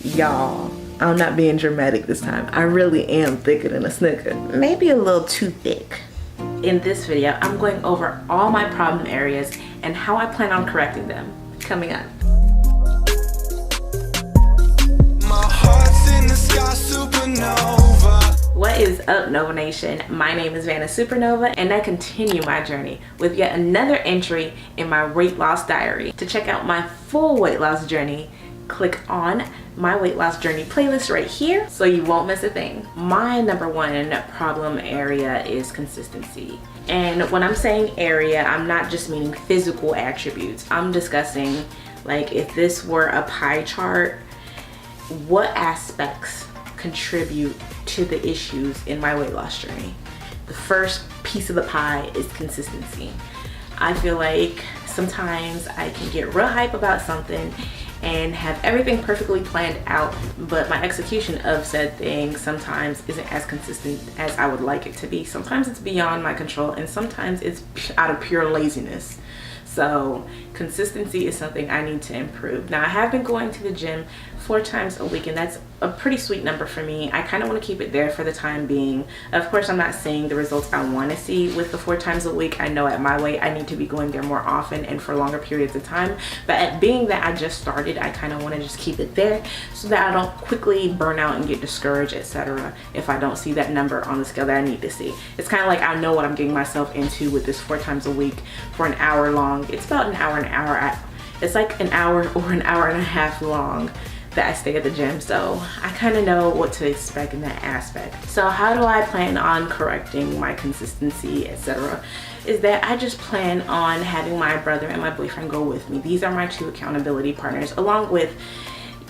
Y'all, I'm not being dramatic this time. I really am thicker than a Snicker. Maybe a little too thick. In this video, I'm going over all my problem areas and how I plan on correcting them. Coming up. My heart's in the sky, supernova. What is up, Nova Nation? My name is Vana SUPERNOVA, and I continue my journey with yet another entry in my weight loss diary. To check out my full weight loss journey, click on my weight loss journey playlist right here so you won't miss a thing. My number one problem area is consistency. And when I'm saying area, I'm not just meaning physical attributes. I'm discussing, like, if this were a pie chart, what aspects contribute to the issues in my weight loss journey. The first piece of the pie is consistency. I feel like sometimes I can get real hype about something and have everything perfectly planned out, but my execution of said thing sometimes isn't as consistent as I would like it to be. Sometimes it's beyond my control, and sometimes it's out of pure laziness. So consistency is something I need to improve. Now, I have been going to the gym 4 times a week, and that's a pretty sweet number for me. I kind of want to keep it there for the time being. Of course, I'm not seeing the results I want to see with the 4 times a week. I know at my weight I need to be going there more often and for longer periods of time, but at being that I just started, I kind of want to just keep it there so that I don't quickly burn out and get discouraged, etc. if I don't see that number on the scale that I need to see. It's kind of like I know what I'm getting myself into with this 4 times a week for an hour long. It's about an hour. It's like an hour or an hour and a half long that I stay at the gym, so I kind of know what to expect in that aspect. So how do I plan on correcting my consistency, etc.? Is that I just plan on having my brother and my boyfriend go with me. These are my 2 accountability partners, along with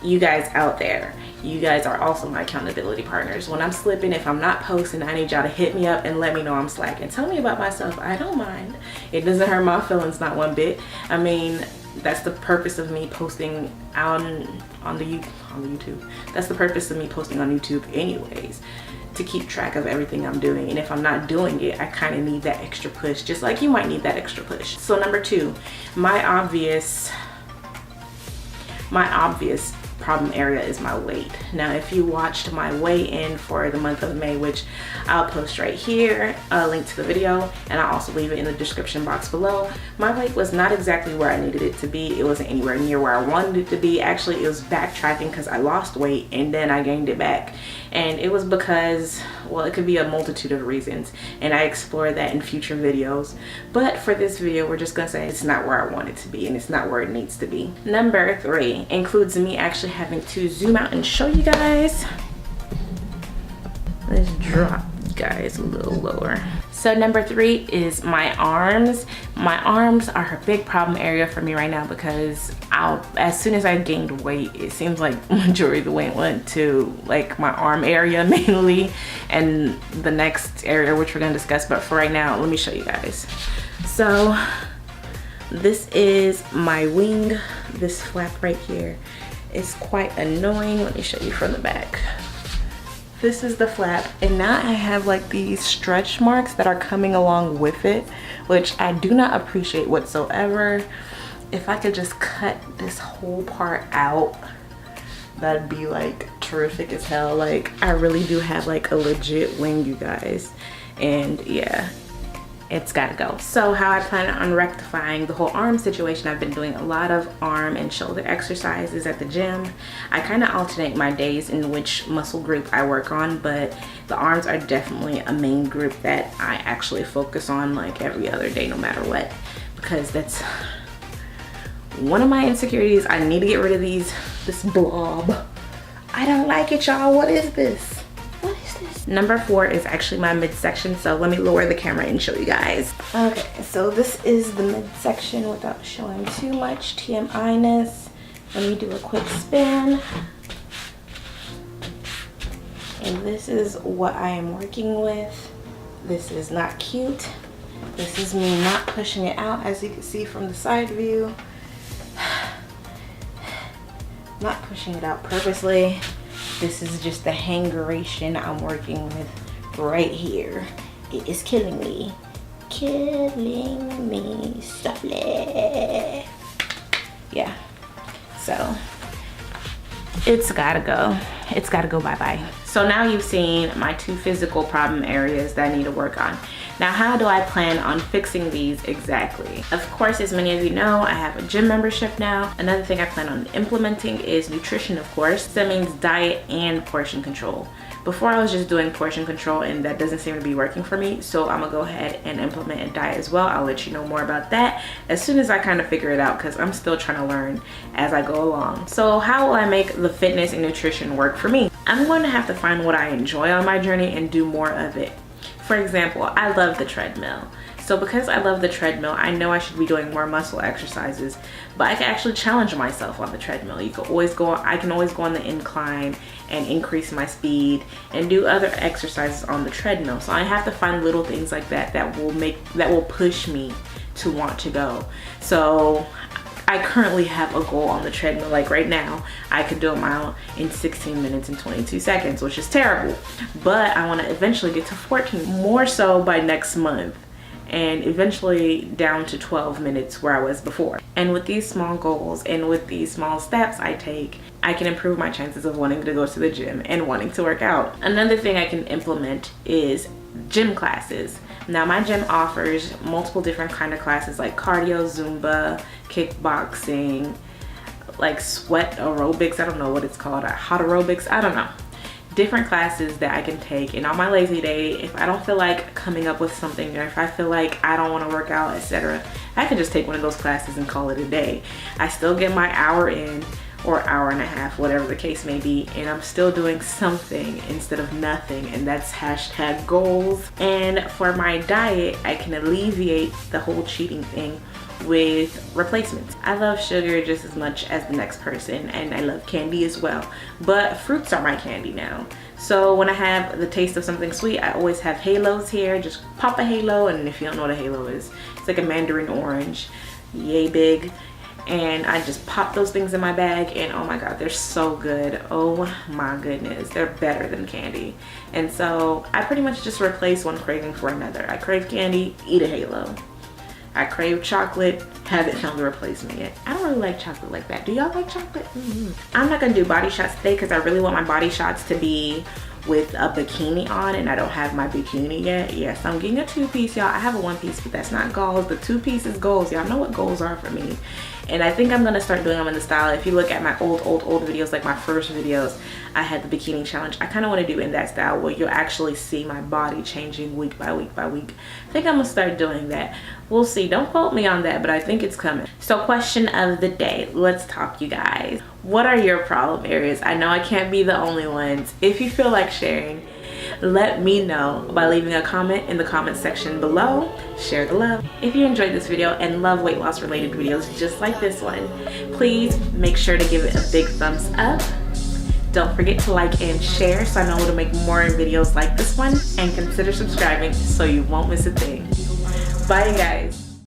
you guys out there. You guys are also my accountability partners. When I'm slipping, if I'm not posting, I need y'all to hit me up and let me know I'm slacking. Tell me about myself. I don't mind. It doesn't hurt my feelings, not one bit. I mean, that's the purpose of me posting on the YouTube. That's the purpose of me posting on YouTube anyways, to keep track of everything I'm doing. And if I'm not doing it, I kind of need that extra push, just like you might need that extra push. So number 2, my obvious problem area is my weight. Now, if you watched my weigh-in for the month of May, which I'll post right here, a link to the video, and I'll also leave it in the description box below, my weight was not exactly where I needed it to be. It wasn't anywhere near where I wanted it to be. Actually, it was backtracking because I lost weight and then I gained it back. And it was because, well, it could be a multitude of reasons, and I explore that in future videos. But for this video, we're just gonna say it's not where I want it to be, and it's not where it needs to be. Number 3 includes me actually having to zoom out and show you guys. Let's drop you guys a little lower. So number 3 is my arms. My arms are a big problem area for me right now because as soon as I gained weight, it seems like majority of the weight went to like my arm area mainly, and the next area which we're gonna discuss. But for right now, let me show you guys. So this is my wing, this flap right here. It's quite annoying. Let me show you from the back. This is the flap, and now I have like these stretch marks that are coming along with it, which I do not appreciate whatsoever. If I could just cut this whole part out, that'd be like terrific as hell. Like, I really do have like a legit wing, you guys, and yeah, it's gotta go. So how I plan on rectifying the whole arm situation, I've been doing a lot of arm and shoulder exercises at the gym. I kind of alternate my days in which muscle group I work on, but the arms are definitely a main group that I actually focus on like every other day, no matter what, because that's one of my insecurities. I need to get rid of this blob. I don't like it, y'all. What is this? What is this? Number 4 is actually my midsection, so let me lower the camera and show you guys. Okay, so this is the midsection without showing too much TMI-ness. Let me do a quick spin. And this is what I am working with. This is not cute. This is me not pushing it out, as you can see from the side view. Not pushing it out purposely. This is just the hangeration I'm working with right here. It is killing me. Killing me softly. Yeah. So it's gotta go. It's gotta go bye-bye. So now you've seen my 2 physical problem areas that I need to work on. Now, how do I plan on fixing these exactly? Of course, as many of you know, I have a gym membership now. Another thing I plan on implementing is nutrition, of course. That means diet and portion control. Before, I was just doing portion control and that doesn't seem to be working for me. So I'm gonna go ahead and implement a diet as well. I'll let you know more about that as soon as I kind of figure it out, because I'm still trying to learn as I go along. So how will I make the fitness and nutrition work for me? I'm going to have to find what I enjoy on my journey and do more of it. For example, I love the treadmill. So because I love the treadmill, I know I should be doing more muscle exercises, but I can actually challenge myself on the treadmill. I can always go on the incline and increase my speed and do other exercises on the treadmill. So I have to find little things like that that will push me to want to go. So I currently have a goal on the treadmill. Like right now, I could do a mile in 16 minutes and 22 seconds, which is terrible. But I want to eventually get to 14, more so by next month, and eventually down to 12 minutes where I was before. And with these small goals and with these small steps I take, I can improve my chances of wanting to go to the gym and wanting to work out. Another thing I can implement is gym classes. Now, my gym offers multiple different kind of classes like cardio, Zumba, kickboxing, like sweat aerobics. I don't know what it's called, hot aerobics, I don't know. Different classes that I can take, and on my lazy day, if I don't feel like coming up with something, or if I feel like I don't want to work out, etc., I can just take one of those classes and call it a day. I still get my hour in, or hour and a half, whatever the case may be, and I'm still doing something instead of nothing, and that's hashtag goals. And for my diet, I can alleviate the whole cheating thing with replacements. I love sugar just as much as the next person, and I love candy as well, but fruits are my candy now. So when I have the taste of something sweet, I always have halos here. Just pop a halo, and if you don't know what a halo is, it's like a mandarin orange, yay big. And I just pop those things in my bag, and oh my god, they're so good. Oh my goodness, they're better than candy. And so I pretty much just replace one craving for another. I crave candy, eat a halo. I crave chocolate, haven't found the replacement yet. I don't really like chocolate like that. Do y'all like chocolate? I'm not gonna do body shots today because I really want my body shots to be with a bikini on, and I don't have my bikini yet. Yes, I'm getting a 2-piece, y'all. I have a 1-piece, but that's not goals. The 2-piece is goals. Y'all know what goals are for me. And I think I'm gonna start doing them in the style. If you look at my old videos, like my first videos, I had the bikini challenge. I kind of want to do in that style where you'll actually see my body changing week by week by week. I think I'm gonna start doing that. We'll see. Don't quote me on that, but I think it's coming. So question of the day. Let's talk, you guys. What are your problem areas? I know I can't be the only ones. If you feel like sharing, let me know by leaving a comment in the comment section below. Share the love. If you enjoyed this video and love weight loss related videos just like this one, please make sure to give it a big thumbs up. Don't forget to like and share so I know to make more videos like this one, and consider subscribing so you won't miss a thing. Bye, guys.